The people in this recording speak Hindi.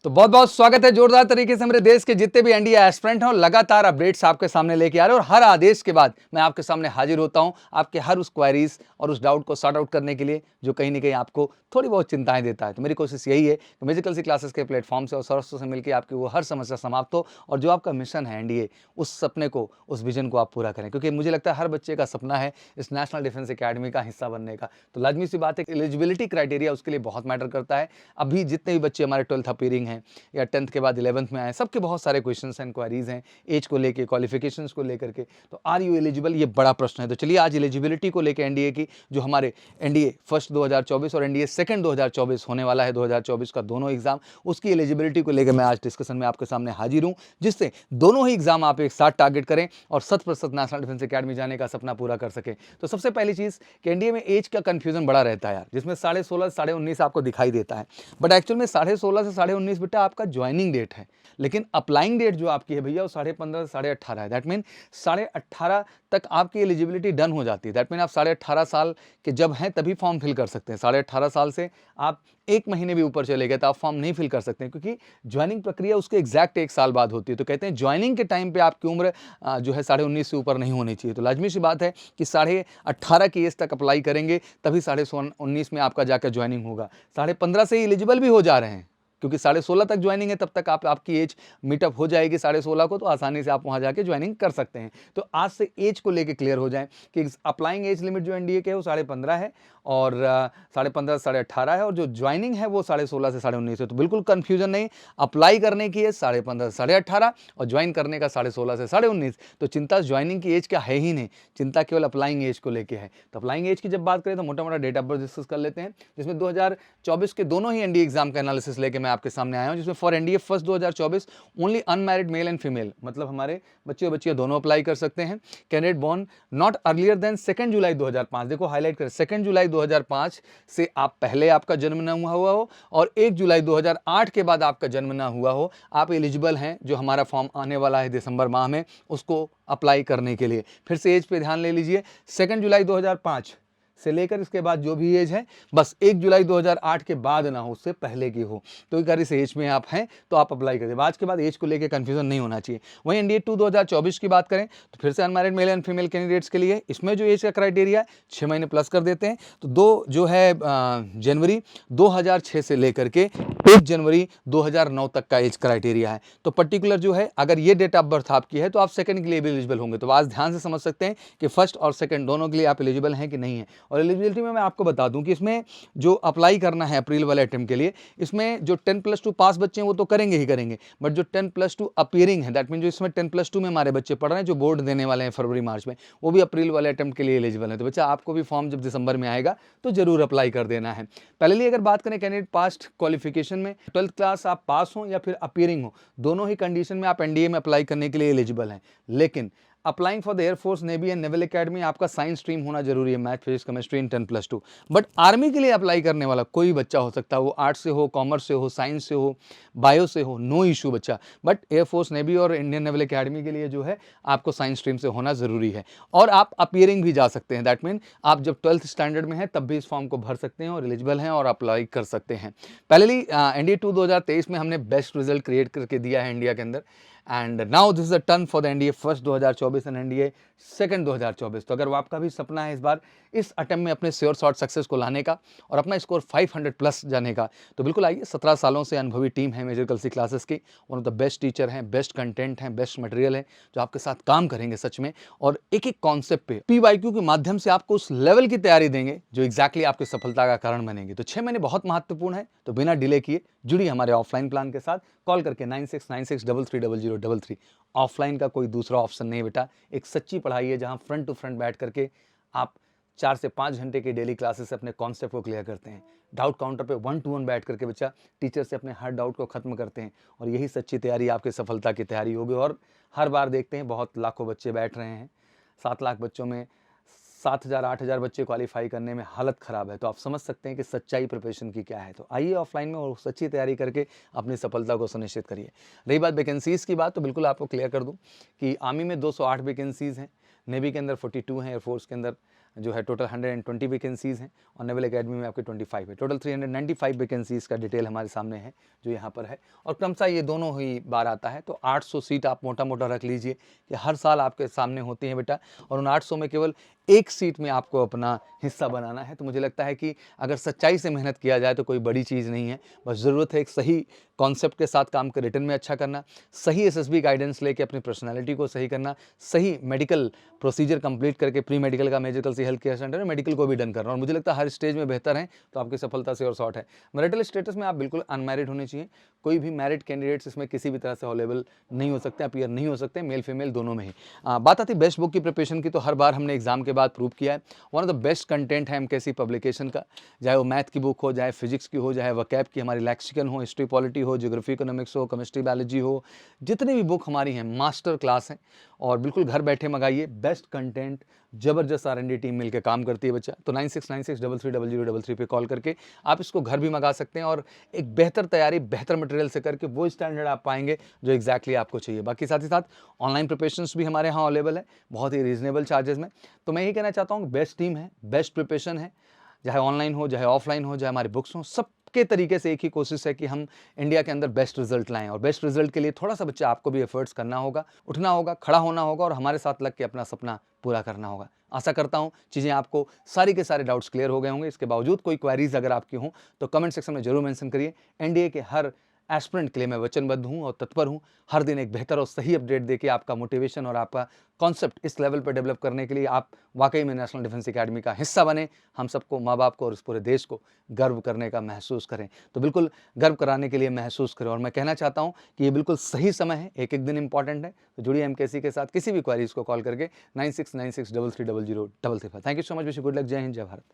तो बहुत बहुत स्वागत है जोरदार तरीके से मेरे देश के जितने भी एनडीए एस्पिरेंट हैं और लगातार अपडेट्स आपके सामने लेके आ रहे हैं और हर आदेश के बाद मैं आपके सामने हाजिर होता हूं आपके हर उस क्वेरीज और उस डाउट को सॉर्ट आउट करने के लिए जो कहीं ना कहीं आपको थोड़ी बहुत चिंताएं देता है। तो मेरी कोशिश यही है कि म्यूजिकल सी क्लासेस के प्लेटफॉर्म से और सरसों से मिलकर आपकी वो हर समस्या समाप्त हो और जो आपका मिशन है एनडीए उस सपने को, उस विजन को आप पूरा करें, क्योंकि मुझे लगता है हर बच्चे का सपना है इस नेशनल डिफेंस अकेडमी का हिस्सा बनने का। तो लाजमी सी बात है, एलिजिबिलिटी क्राइटेरिया उसके लिए बहुत मैटर करता है। अभी जितने भी बच्चे हमारे 12th अपीयरिंग हैं या 10th के बाद 11th में आए, सबके बहुत सारे क्वेश्चंस एंड क्वेरीज हैं एज को लेके, क्वालिफिकेशंस को लेकर के। तो आर यू एलिजिबल, ये बड़ा प्रश्न है। तो चलिए आज एलिजिबिलिटी को लेकर एनडीए की, जो हमारे एनडीए फर्स्ट 2024 और एनडीए सेकंड 2024 होने वाला है 2024 का दोनों एग्जाम, उसकी एलिजिबिलिटी को लेकर मैं आज डिस्कशन में आपके सामने हाजिर हूं, जिससे दोनों ही एग्जाम आप एक साथ टारगेट करें और 100% नेशनल डिफेंस अकेडमी जाने का सपना पूरा कर सके। तो सबसे पहली चीज कि एनडीए में एज का कंफ्यूजन बड़ा रहता है यार, जिसमें 16.5 19.5 आपको दिखाई देता है, बट एक्चुअल में 16.5 से 19.5 बेटा आपका ज्वाइनिंग डेट है, लेकिन अप्लाइंग डेट जो आपकी है भैया वो 15.5 से 18.5 है। दैट मीन 18.5 तक आपकी एलिजिबिलिटी डन हो जाती है। दैट मीन आप 18.5 साल के जब हैं तभी फॉर्म फिल कर सकते हैं। 18.5 साल से आप एक महीने भी ऊपर चले गए तो आप फॉर्म नहीं फिल कर सकते हैं, क्योंकि ज्वाइनिंग प्रक्रिया उसके एग्जैक्ट 1 साल बाद होती है। तो कहते हैं ज्वाइनिंग के टाइम पे आपकी उम्र जो है 19.5 से ऊपर नहीं होनी चाहिए। तो लाजमी सी बात है कि 18.5 की एज तक अप्लाई करेंगे तभी 19.5 में आपका जाकर ज्वाइनिंग होगा। 15.5 से ही एलिजिबल भी हो जा रहे हैं, क्योंकि 16.5 तक ज्वाइनिंग है, तब तक आपकी एज मीटअप हो जाएगी 16.5 को, तो आसानी से आप वहां जाके ज्वाइनिंग कर सकते हैं। तो आज से एज को लेके क्लियर हो जाए कि अप्लाइंग एज लिमिट जो एनडीए के है वो 15.5 है और 15.5 से 18.5 है, और जो ज्वाइनिंग है वो 16.5 से 19.5 है। तो बिल्कुल कंफ्यूजन नहीं, अप्लाई करने की एज 15.5 से 18.5 और ज्वाइन करने का 16.5 से 19.5। तो चिंता ज्वाइनिंग की एज का है ही नहीं, चिंता केवल अप्लाइंग एज को लेके है। तो अप्लाइंग एज की जब बात करें तो मोटा मोटा डेट ऑफ बर्थ डिस्कस कर लेते हैं, जिसमें 2024 के दोनों ही एनडीए एग्जाम का एनालिसिस लेके मैं आपके सामने आया हूं, जिसमें for NDA first 2024 only unmarried male and female, मतलब हमारे बच्चे और बच्चियां दोनों अप्लाई कर सकते हैं। Candidate born not earlier than 2 July 2005, देखो हाईलाइट करें 2 जुलाई 2005 से आप पहले आपका जन्म ना हुआ हो और 1 जुलाई 2008 के बाद आपका जन्म ना हुआ हो, आप एलिजिबल हैं। जो हमारा फॉर्म आने वाला है दिसंबर माह में, उसको अप्लाई करने के लिए फिर से एज पे ध्यान ले लीजिए। 2 जुलाई 2005 से लेकर इसके बाद जो भी एज है, बस 1 जुलाई 2008 के बाद ना हो, उससे पहले की हो। तो अगर इस एज में आप हैं तो आप अप्लाई करें। आज के बाद एज को लेकर कंफ्यूजन नहीं होना चाहिए। वहीं एनडीए 2 2024 की बात करें तो फिर से unmarried male and female candidates के लिए इसमें जो एज का क्राइटेरिया है 6 महीने प्लस कर देते हैं। तो 2 जो है जनवरी 2006 से लेकर के 1 जनवरी 2009 तक का एज क्राइटेरिया है। तो पर्टिकुलर जो है, अगर ये डेट ऑफ बर्थ आपकी है तो आप सेकंड के लिए भी एलिजिबल होंगे। तो आज ध्यान से समझ सकते हैं कि फर्स्ट और सेकंड दोनों के लिए आप एलिजिबल हैं कि नहीं है। और एलिजिबिलिटी में मैं आपको बता दूं कि इसमें जो अप्लाई करना है अप्रैल वाले अटेम्प्ट के लिए, इसमें जो 10+2 पास बच्चे हैं वो तो करेंगे ही करेंगे, बट जो 10+2 अपीयरिंग है, दैट मीन जो इसमें 10+2 में हमारे बच्चे पढ़ रहे हैं, जो बोर्ड देने वाले हैं फरवरी मार्च में, वो भी अप्रैल वाले अटेम्प्ट के लिए एलिजिबल है। तो बच्चा आपको भी फॉर्म जब दिसंबर में आएगा तो जरूर अप्लाई कर देना है। पहले अगर बात करें कैंडिडेट पास्ट क्वालिफिकेशन में, 12th क्लास आप पास हो या फिर अपीयरिंग हो, दोनों ही कंडीशन में आप एनडीए में अप्लाई करने के लिए एलिजिबल हैं। लेकिन applying for the air force, navy and naval academy आपका साइंस स्ट्रीम होना जरूरी है, math physics chemistry in 10+2। But army के लिए अप्लाई करने वाला कोई बच्चा हो सकता है, वो आर्ट्स से हो, कॉमर्स से हो, साइंस से हो, बायो से हो, नो इशू बच्चा। बट एयरफोर्स, नेवी और इंडियन नेवल अकेडमी के लिए जो है आपको साइंस स्ट्रीम से होना जरूरी है। और आप अपीयरिंग भी जा सकते हैं, दैट मीन आप जब 12th स्टैंडर्ड में हैं तब भी इस फॉर्म को भर सकते हैं और एलिजिबल हैं और अप्लाई कर सकते हैं। पहले एनडीए 2 2023 में हमने बेस्ट रिजल्ट क्रिएट करके दिया है इंडिया के अंदर, and now this is a turn for the NDA first 2024 and NDA second 2024। तो अगर वो आपका भी सपना है इस बार इस अटेम्प्ट में अपने श्योर शॉट सक्सेस को लाने का और अपना स्कोर 500 प्लस जाने का, तो बिल्कुल आइए। 17 सालों से अनुभवी टीम है म्यूजिकल सी क्लासेस की, one of the best teacher हैं, बेस्ट कंटेंट हैं, बेस्ट मटेरियल है जो आपके साथ काम करेंगे सच में, और एक एक कॉन्सेप्ट पे पीवाईक्यू के माध्यम से आपको उस लेवल की तैयारी देंगे जो एग्जैक्टली आपकी सफलता का कारण बनेंगे। तो 6 महीने बहुत महत्वपूर्ण है, तो बिना डिले किए जुड़िए हमारे ऑफलाइन प्लान के साथ। कॉल करके 9696330033। ऑफलाइन का कोई दूसरा ऑप्शन नहीं बेटा, एक सच्ची पढ़ाई है जहां फ्रंट टू फ्रंट बैठ करके आप 4 से 5 घंटे की डेली क्लासेस से अपने कॉन्सेप्ट को क्लियर करते हैं। डाउट काउंटर पे 1-to-1 बैठ करके बच्चा टीचर से अपने हर डाउट को खत्म करते हैं, और यही सच्ची तैयारी आपकी सफलता की तैयारी होगी। और हर बार देखते हैं बहुत लाखों बच्चे बैठ रहे हैं, 7 लाख बच्चों में 7,000-8,000 बच्चे क्वालिफाई करने में हालत ख़राब है। तो आप समझ सकते हैं कि सच्चाई प्रिपरेशन की क्या है। तो आइए ऑफलाइन में और सच्ची तैयारी करके अपनी सफलता को सुनिश्चित करिए। रही बात वैकेंसीज़ की बात, तो बिल्कुल आपको क्लियर कर दूं कि आर्मी में 208 वैकेंसीज़ हैं, नेवी के अंदर 42 हैं, एयरफोर्स के अंदर जो है टोटल 120 वैकेंसीज़ हैं और नेवल एकेडमी में आपके 25 है। टोटल 395 वैकेंसीज़ का डिटेल हमारे सामने है जो यहाँ पर है, और क्रमशः ये दोनों ही बार आता है। तो 800 सीट आप मोटा मोटा रख लीजिए कि हर साल आपके सामने होती हैं बेटा, और उन 800 में केवल एक सीट में आपको अपना हिस्सा बनाना है। तो मुझे लगता है कि अगर सच्चाई से मेहनत किया जाए तो कोई बड़ी चीज़ नहीं है, बस ज़रूरत है एक सही कॉन्सेप्ट के साथ काम कर रिटर्न में अच्छा करना, सही एसएसबी गाइडेंस लेके अपनी पर्सनालिटी को सही करना, सही मेडिकल प्रोसीजर कंप्लीट करके प्री मेडिकल का मेडिकल से हेल्थ केयर सेंटर है, मेडिकल को भी डन करना, और मुझे लगता है हर स्टेज में बेहतर है तो आपकी सफलता से और शॉर्ट है। मैरिटल स्टेटस में आप बिल्कुल अनमैरिड होने चाहिए, कोई भी मैरिड कैंडिडेट्स इसमें किसी भी तरह से अवेलेबल नहीं हो सकते, अपीयर नहीं हो सकते, मेल फीमेल दोनों में ही। बात आती बेस्ट बुक की प्रिपरेशन की, तो हर बार हमने एग्जाम के बाद प्रूव किया है one of the best content है एमकेसी पब्लिकेशन का, चाहे वो मैथ की बुक हो, चाहे फिजिक्स की हो, चाहे वकैब की हमारी लैक्सिकन हो, हिस्ट्री पॉलिटी हो, ज्योग्राफी इकोनॉमिक्स हो, केमिस्ट्री बायोलॉजी हो, जितनी भी बुक हमारी हैं मास्टर क्लास हैं, और बिल्कुल घर बैठे मंगाइए। बेस्ट कंटेंट, जबरदस्त R&D टीम मिलकर काम करती है बच्चा। तो 9696330033 पे कॉल करके आप इसको घर भी मंगा सकते हैं, और एक बेहतर तैयारी बेहतर मटेरियल से करके वो स्टैंडर्ड आप पाएंगे जो एग्जैक्टली आपको चाहिए। बाकी साथ ही साथ ऑनलाइन प्रिपरेशंस भी हमारे यहाँ अवेलेबल है बहुत ही रीजनेबल चार्जेस में। तो मैं ये कहना चाहता हूँ बेस्ट टीम है, बेस्ट प्रिपरेशन है, चाहे ऑनलाइन हो, चाहे ऑफलाइन हो, चाहे हमारी बुक्स हो, सबके तरीके से एक ही कोशिश है कि हम इंडिया के अंदर बेस्ट रिजल्ट लाएं। और बेस्ट रिजल्ट के लिए थोड़ा सा बच्चा आपको भी एफर्ट्स करना होगा, उठना होगा, खड़ा होना होगा, और हमारे साथ लग के अपना सपना पूरा करना होगा। आशा करता हूं चीज़ें आपको सारी के सारे डाउट्स क्लियर हो गए होंगे। इसके बावजूद कोई क्वेरीज अगर आपकी हों तो कमेंट सेक्शन में जरूर मेंशन करिए। एनडीए के हर एस्पिरेंट के लिए मैं वचनबद्ध हूं और तत्पर हूं हर दिन एक बेहतर और सही अपडेट देके आपका मोटिवेशन और आपका कॉन्सेप्ट इस लेवल पर डेवलप करने के लिए आप वाकई में नेशनल डिफेंस एकेडमी का हिस्सा बने। हम सबको, माँ बाप को और इस पूरे देश को गर्व करने का महसूस करें। तो बिल्कुल गर्व कराने के लिए महसूस करें। और मैं कहना चाहता हूं कि ये बिल्कुल सही समय है, एक एक दिन इंपॉर्टेंट है। तो जुड़िए एमकेसी के साथ किसी भी क्वेरीज को कॉल करके 9696330033। Thank you so much, wish you good luck. जय हिंद, जय भारत।